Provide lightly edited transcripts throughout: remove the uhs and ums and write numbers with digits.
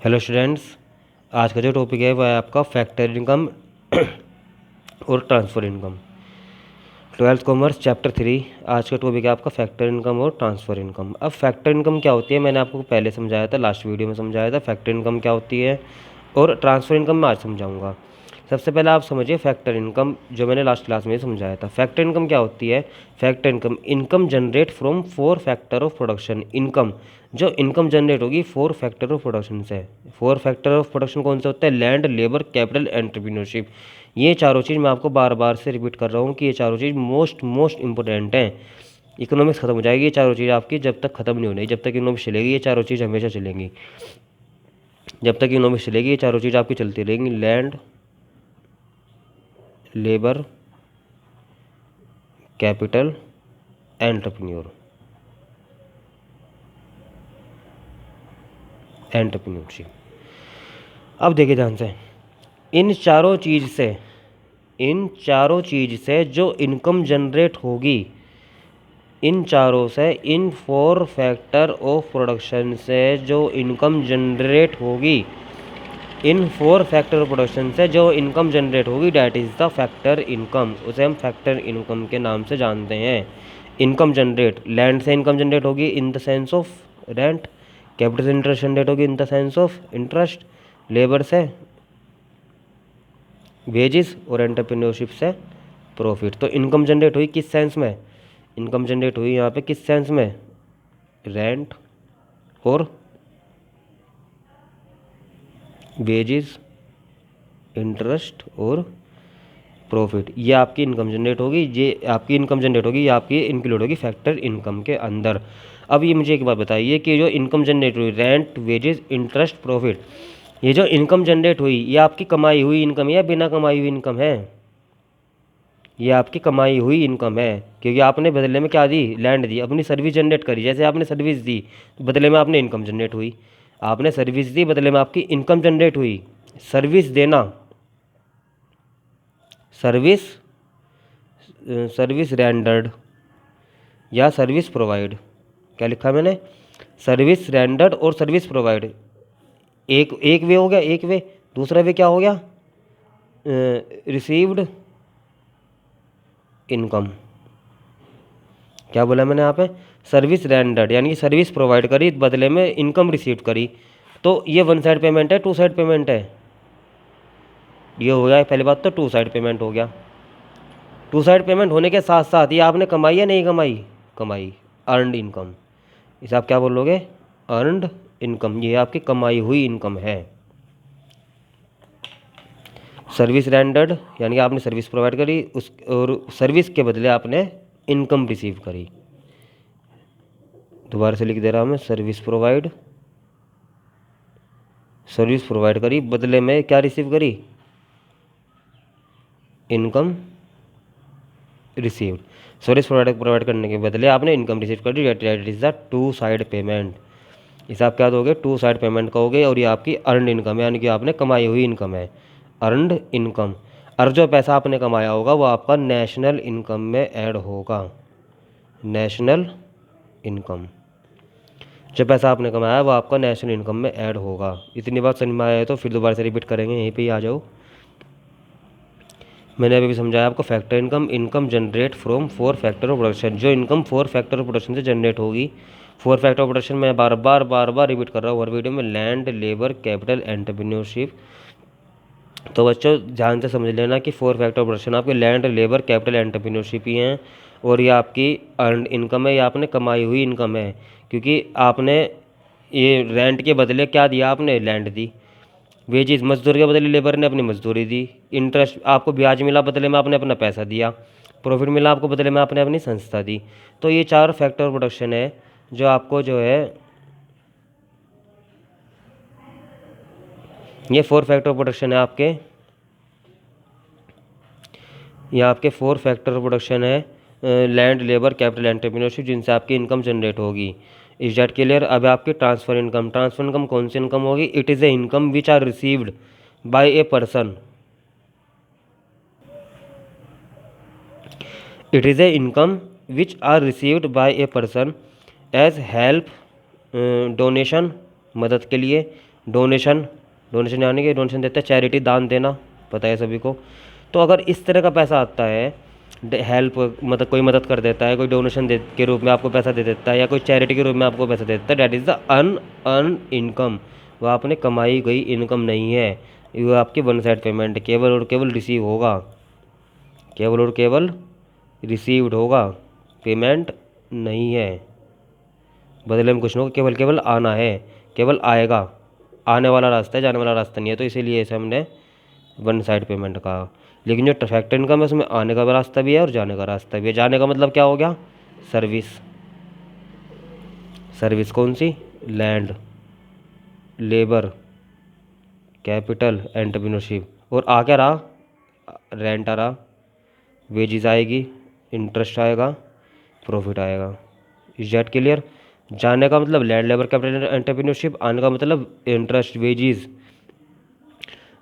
Hello students, आज का जो टॉपिक है वह है आपका फैक्टर इनकम और transfer income. 12th commerce chapter 3। आज का टॉपिक है आपका फैक्टर इनकम और ट्रांसफ़र इनकम। अब फैक्टर इनकम क्या होती है मैंने आपको पहले समझाया था, लास्ट वीडियो में समझाया था फैक्टर इनकम क्या होती है, और ट्रांसफ़र इनकम मैं आज समझाऊंगा। सबसे पहले आप समझिए फैक्टर इनकम, जो मैंने लास्ट क्लास में समझाया था। फैक्टर इनकम क्या होती है? Factor income, income generate from 4 factor of production. Income, जो इनकम जनरेट होगी 4 फैक्टर ऑफ प्रोडक्शन से। 4 फैक्टर ऑफ प्रोडक्शन कौन से होते हैं? Land, labour, capital, entrepreneurship. ये चारों चीज़ मैं आपको बार बार से रिपीट कर रहा हूँ कि ये चारों चीज़ मोस्ट इंपॉर्टेंट हैं। इकोनॉमिक्स खत्म हो जाएगी ये चारों चीज़ आपकी, जब तक खत्म नहीं होनी, जब तक इकोनॉमिक्स चलेगी ये चारों चीज़ हमेशा चलेंगी। जब तक इकोनॉमिक्स चलेगी ये चारों चीज़ आपकी चलती रहेंगी। Land, labour, capital, entrepreneurship. अब देखिए ध्यान से, इन चारों चीज़ से जो इनकम जनरेट होगी, इन चारों से, इन 4 फैक्टर ऑफ प्रोडक्शन से जो इनकम जनरेट होगी, इन 4 फैक्टर ऑफ प्रोडक्शन से जो इनकम जनरेट होगी, that is the factor income. उसे हम फैक्टर इनकम के नाम से जानते हैं। इनकम जनरेट, लैंड से इनकम जनरेट होगी in the sense of rent, capital से इंटरेस्ट जनरेट होगी in the sense of interest, labour से वेजेस, और एंटरप्रेन्योरशिप से प्रॉफिट। तो इनकम जनरेट हुई किस सेंस में? इनकम जनरेट हुई यहाँ पे किस सेंस में? रेंट और वेजेस, इंटरेस्ट और प्रॉफिट। ये आपकी इनकम जनरेट होगी, ये आपकी इनकम जनरेट होगी, ये आपकी इंक्लूड होगी फैक्टर इनकम के अंदर। अब ये मुझे एक बात बताइए कि जो इनकम जनरेट हुई, रेंट, वेजेस, इंटरेस्ट, प्रॉफिट, ये जो इनकम जनरेट हुई, ये आपकी कमाई हुई इनकम है या बिना कमाई हुई इनकम है? ये आपकी कमाई हुई इनकम है, क्योंकि आपने बदले में क्या दी? लैंड दी, अपनी सर्विस जनरेट करी। जैसे आपने सर्विस दी, बदले में आपने इनकम जनरेट हुई। आपने सर्विस दी, बदले में आपकी इनकम जनरेट हुई। सर्विस देना, सर्विस रेंडर्ड या सर्विस प्रोवाइड। क्या लिखा मैंने? सर्विस रेंडर्ड और सर्विस प्रोवाइड। एक वे हो गया, एक वे। दूसरा वे क्या हो गया? Received income. क्या बोला मैंने यहाँ पे? सर्विस रेंडर्ड यानी कि सर्विस प्रोवाइड करी, बदले में इनकम रिसीव करी। तो ये 1 साइड पेमेंट है, 2 साइड पेमेंट है? ये हो गया पहली बात, तो 2 साइड पेमेंट हो गया। 2 साइड पेमेंट होने के साथ साथ ये आपने कमाई या नहीं कमाई? कमाई, अर्नड इनकम। इसे आप क्या बोलोगे? Earned income. ये आपकी कमाई हुई इनकम है। सर्विस रेंडर्ड यानी कि आपने सर्विस प्रोवाइड करी, उस और सर्विस के बदले आपने इनकम रिसीव करी। दोबारा से लिख दे रहा हूँ मैं, सर्विस प्रोवाइड करी, बदले में क्या रिसीव करी? Income received. सर्विस प्रोवाइड करने के बदले आपने इनकम रिसीव कर दी, date is the 2 side payment. इसे आप क्या दोगे? 2 साइड पेमेंट कहोगे। और ये आपकी अर्नड इनकम है, यानी कि आपने कमाई हुई इनकम है, अर्नड इनकम। और जो पैसा आपने कमाया होगा वो आपका नेशनल इनकम में ऐड होगा। नेशनल इनकम, जो पैसा आपने कमाया वो आपका नेशनल इनकम में ऐड होगा। इतनी बात समझ में आया है तो फिर दोबारा से रिपीट करेंगे, यहीं पे ही आ जाओ। मैंने अभी भी समझाया आपको factor income, income generate from 4 factor of production. जो इनकम 4 फैक्टर ऑफ प्रोडक्शन से जनरेट होगी, 4 फैक्टर ऑफ प्रोडक्शन मैं बार बार रिपीट कर रहा हूँ हर वीडियो में, लैंड, लेबर, कैपिटल, एंटरप्रेन्योरशिप। तो बच्चों ध्यान से समझ लेना कि 4 फैक्टर ऑफ प्रोडक्शन आपके लैंड, लेबर, कैपिटल, एंटरप्रेन्योरशिप ही हैं। और ये आपकी अर्नड इनकम है, ये आपने कमाई हुई इनकम है, क्योंकि आपने ये रेंट के बदले क्या दिया? आपने लैंड दी। वेजेस, मजदूर के बदले लेबर ने अपनी मजदूरी दी। इंटरेस्ट, आपको ब्याज मिला, बदले में आपने अपना पैसा दिया। प्रॉफिट मिला आपको, बदले में आपने अपनी संस्था दी। तो ये 4 फैक्टर प्रोडक्शन है जो आपको जो है, ये 4 फैक्टर प्रोडक्शन है आपके, ये आपके 4 फैक्टर प्रोडक्शन है, लैंड, लेबर, कैपिटल, एंटरप्रेन्योरशिप, जिनसे आपकी इनकम जनरेट होगी। Is that clear? अब आपकी ट्रांसफर इनकम। ट्रांसफर इनकम कौन सी इनकम होगी? It is a income which are received by a person. It is a income which are received by a person as help, donation, मदद के लिए, donation, donation यानी कि डोनेशन देते हैं, चैरिटी, दान देना, पता है सभी को। तो अगर इस तरह का पैसा आता है, हेल्प मतलब कोई मदद कर देता है, कोई डोनेशन दे के रूप में आपको पैसा दे देता है, या कोई चैरिटी के रूप में आपको पैसा दे देता है, that is the un income. वह आपने कमाई गई इनकम नहीं है, वो आपकी वन साइड पेमेंट, केवल और केवल रिसीव होगा, केवल और केवल रिसीव्ड होगा, पेमेंट नहीं है। बदले में कुछ नहीं होगा, केवल केवल आना है, केवल आएगा, आने वाला रास्ता है, जाने वाला रास्ता नहीं है। तो इसीलिए इसे हमने वन साइड पेमेंट कहा। लेकिन जो फैक्टर इनकम है उसमें आने का रास्ता भी है और जाने का रास्ता भी है। जाने का मतलब क्या हो गया, सर्विस, सर्विस कौन सी, लैंड, लेबर, कैपिटल, एंटरप्रेन्योरशिप। और आ क्या रहा, रेंट आ रहा, वेजेस आएगी, इंटरेस्ट आएगा, प्रॉफिट आएगा। Is that clear. जाने का मतलब लैंड, लेबर, कैपिटल, एंटरप्रेन्योरशिप। आने का मतलब इंटरेस्ट, वेजेस,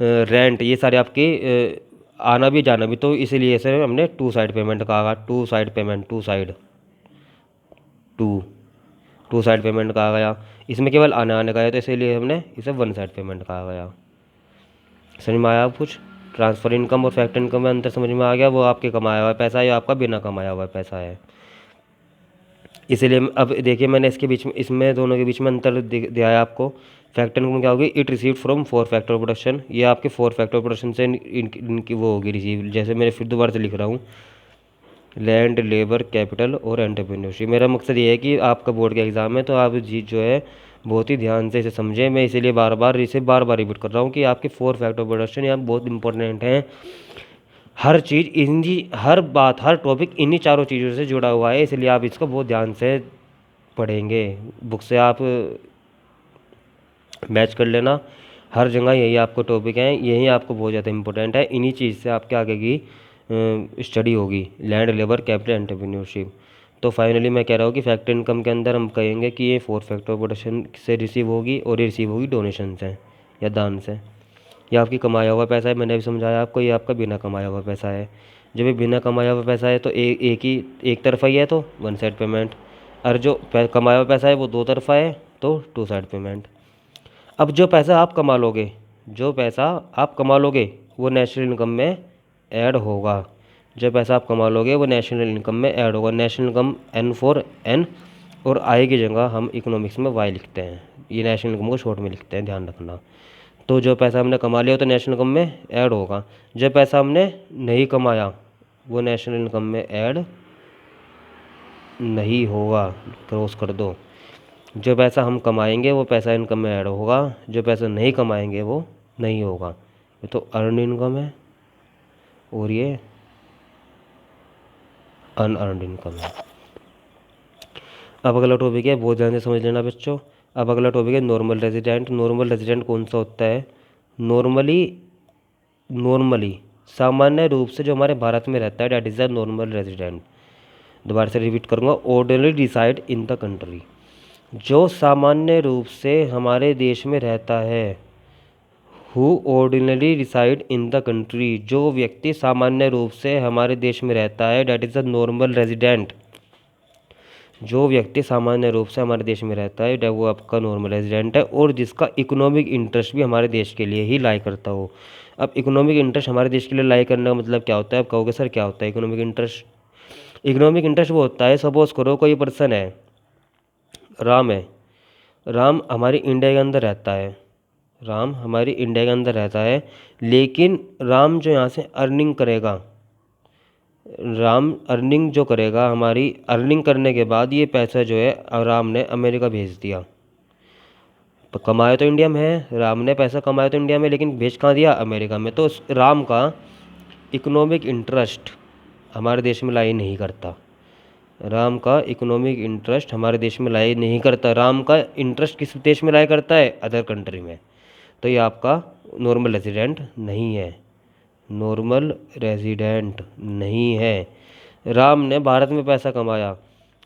रेंट, ये सारे आपके आना भी जाना भी। तो इसीलिए इसे हमने टू साइड पेमेंट कहा, two side payment, two side, two side payment कहा गया। इसमें केवल आने आने का है, तो इसीलिए हमने इसे वन साइड पेमेंट कहा गया। समझ में आया कुछ। ट्रांसफ़र इनकम और फैक्टर इनकम में अंतर समझ में आ गया। वो आपके कमाया हुआ पैसा है या आपका बिना कमाया हुआ पैसा है। इसीलिए अब देखिए मैंने इसके बीच में, इसमें दोनों के बीच में अंतर दिया है आपको। फैक्टर इनकम क्या होगी, it receive from four factor production. ये आपके फोर फैक्टर प्रोडक्शन से इनकी वो होगी रिसीव। जैसे मैंने फिर दोबारा से लिख रहा हूँ, लैंड, लेबर, कैपिटल और एंटरप्रेन्योरशिप। मेरा मकसद ये है कि आपका बोर्ड का एग्ज़ाम है तो आप जो है बहुत ही ध्यान से इसे समझें। मैं इसीलिए बार बार रिपीट कर रहा हूँ कि आपके फोर फैक्टर प्रोडक्शन यहाँ बहुत इंपॉर्टेंट हैं। हर चीज़ इन्हीं, हर बात, हर टॉपिक इन्हीं चारों चीज़ों से जुड़ा हुआ है, इसलिए आप इसको बहुत ध्यान से पढ़ेंगे। बुक से आप मैच कर लेना, हर जगह यही आपको टॉपिक हैं, यही आपको बहुत ज़्यादा इंपॉर्टेंट है। इन्हीं चीज़ से आपके आगे की स्टडी होगी, लैंड, लेबर, कैपिटल, एंटरप्रेन्योरशिप। तो फाइनली मैं कह रहा हूँ कि फैक्टर इनकम के अंदर हम कहेंगे कि ये फोर फैक्टर प्रोडक्शन से रिसीव होगी, और ये रिसीव होगी डोनेशन से या दान से। ये आपकी कमाया हुआ पैसा है, मैंने भी समझाया आपको, ये आपका बिना कमाया हुआ पैसा है। जब ये बिना कमाया हुआ पैसा है तो एक तरफा ही है, तो वन साइड पेमेंट। और जो कमाया हुआ पैसा है वो दो तरफा है, तो टू साइड पेमेंट। अब जो पैसा आप कमा लोगे, जो पैसा आप कमा लोगे वो नेशनल इनकम में ऐड होगा। जो पैसा आप कमा लोगे वो नेशनल इनकम में ऐड होगा। National income N for N, और आई की जगह हम इकोनॉमिक्स में वाई लिखते हैं। ये नेशनल इनकम को शॉर्ट में लिखते हैं, ध्यान रखना। तो जो पैसा हमने कमा लिया तो नेशनल इनकम में ऐड होगा। जो पैसा हमने नहीं कमाया वो नेशनल इनकम में ऐड नहीं होगा, क्रॉस कर दो। जो पैसा हम कमाएंगे वो पैसा इनकम में ऐड होगा, जो पैसा नहीं कमाएंगे वो नहीं होगा। ये तो अर्न इनकम है और ये अनअर्नड इनकम है। अब अगला टॉपिक है, बहुत ध्यान से समझ लेना बच्चों। अब अगला टॉपिक है नॉर्मल रेजिडेंट। नॉर्मल रेजिडेंट कौन सा होता है, नॉर्मली सामान्य रूप से जो हमारे भारत में रहता है, that is the normal resident. दोबारा से रिपीट करूँगा, ordinary decide in the country. जो सामान्य रूप से हमारे देश में रहता है, who ordinary reside in the country, जो व्यक्ति सामान्य रूप से हमारे देश में रहता है, that is the normal resident. जो व्यक्ति सामान्य रूप से हमारे देश में रहता है वो आपका नॉर्मल रेजिडेंट है, और जिसका इकोनॉमिक इंटरेस्ट भी हमारे देश के लिए ही लाई करता हो। अब इकोनॉमिक इंटरेस्ट हमारे देश के लिए लाई करने का मतलब क्या होता है, आप कहोगे सर क्या होता है इकोनॉमिक इंटरेस्ट। इकोनॉमिक इंटरेस्ट वो होता है, सपोज करो कोई पर्सन है, राम है, राम हमारी इंडिया के अंदर रहता है, राम हमारी इंडिया के अंदर रहता है, लेकिन राम जो यहाँ से अर्निंग करेगा, राम अर्निंग जो करेगा, हमारी अर्निंग करने के बाद ये पैसा जो है राम ने अमेरिका भेज दिया। कमाया तो इंडिया में है, राम ने पैसा कमाया तो इंडिया में, लेकिन भेज कहाँ दिया, अमेरिका में। तो राम का इकोनॉमिक इंटरेस्ट हमारे देश में लाई नहीं करता, राम का इकोनॉमिक इंटरेस्ट हमारे देश में लाई नहीं करता। राम का इंटरेस्ट किस देश में लाई करता है, अदर कंट्री में। तो ये आपका नॉर्मल रेजिडेंट नहीं है, नॉर्मल रेजिडेंट नहीं है। राम ने भारत में पैसा कमाया,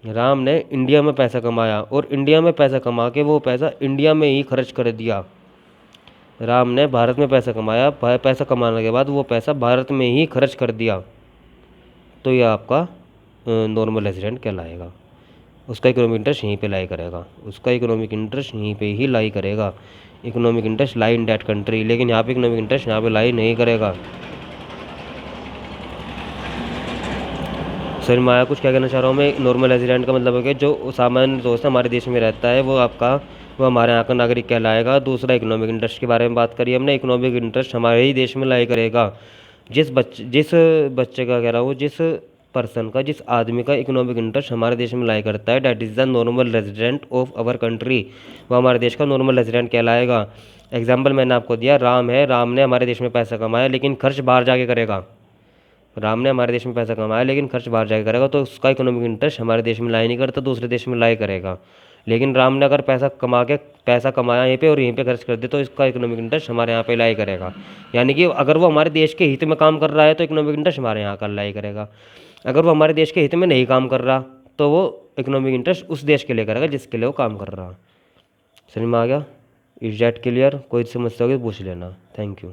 राम ने इंडिया में पैसा कमाया, और इंडिया में पैसा कमा के वो पैसा इंडिया में ही खर्च कर दिया। राम ने भारत में पैसा कमाया, पैसा कमाने के बाद वो पैसा भारत में ही खर्च कर दिया, तो ये आपका नॉर्मल रेजिडेंट कहलाएगा। उसका इकोनॉमिक इंटरेस्ट यहीं पे लाई करेगा, उसका इकोनॉमिक इंटरेस्ट यहीं पे ही लाई करेगा। Economic interest lie in that country, लेकिन यहाँ पे इकोनॉमिक इंटरेस्ट यहाँ पे लाई नहीं करेगा। सर मैं आया कुछ क्या कहना चाह रहा हूँ मैं, नॉर्मल रेजिडेंट का मतलब है कि जो सामान्य दोस्त हमारे देश में रहता है वो हमारे यहाँ का नागरिक कहलाएगा। दूसरा इकोनॉमिक इंटरेस्ट के बारे में बात करी हमने, इकोनॉमिक इंटरेस्ट हमारे ही देश में लाई करेगा। जिस बच्चे का कह रहा हूँ, जिस आदमी का इकोनॉमिक इंटरेस्ट हमारे देश में लाई करता है, that is the normal resident of our country, वो हमारे देश का नॉर्मल रेजिडेंट कहलाएगा। एग्जाम्पल मैंने आपको दिया, राम है, राम ने हमारे देश में पैसा कमाया लेकिन खर्च बाहर जाके करेगा। राम ने हमारे देश में पैसा कमाया लेकिन खर्च बाहर जाके करेगा, तो उसका इकोनॉमिक इंटरेस्ट हमारे देश में लाई नहीं करता, दूसरे देश में लाई करेगा। लेकिन राम ने अगर पैसा कमाया यहीं पे और यहीं पे खर्च कर दे तो इसका इकोनॉमिक इंटरेस्ट हमारे यहाँ पे लाई करेगा। यानी कि अगर वो हमारे देश के हित में काम कर रहा है तो इकोनॉमिक इंटरेस्ट हमारे यहाँ का लाई करेगा। अगर वो हमारे देश के हित में नहीं काम कर रहा तो वो इकोनॉमिक इंटरेस्ट उस देश के लिए करेगा जिसके लिए वो काम कर रहा। समझ में आ गया? Is that clear? कोई समस्या होगी तो पूछ लेना। Thank you.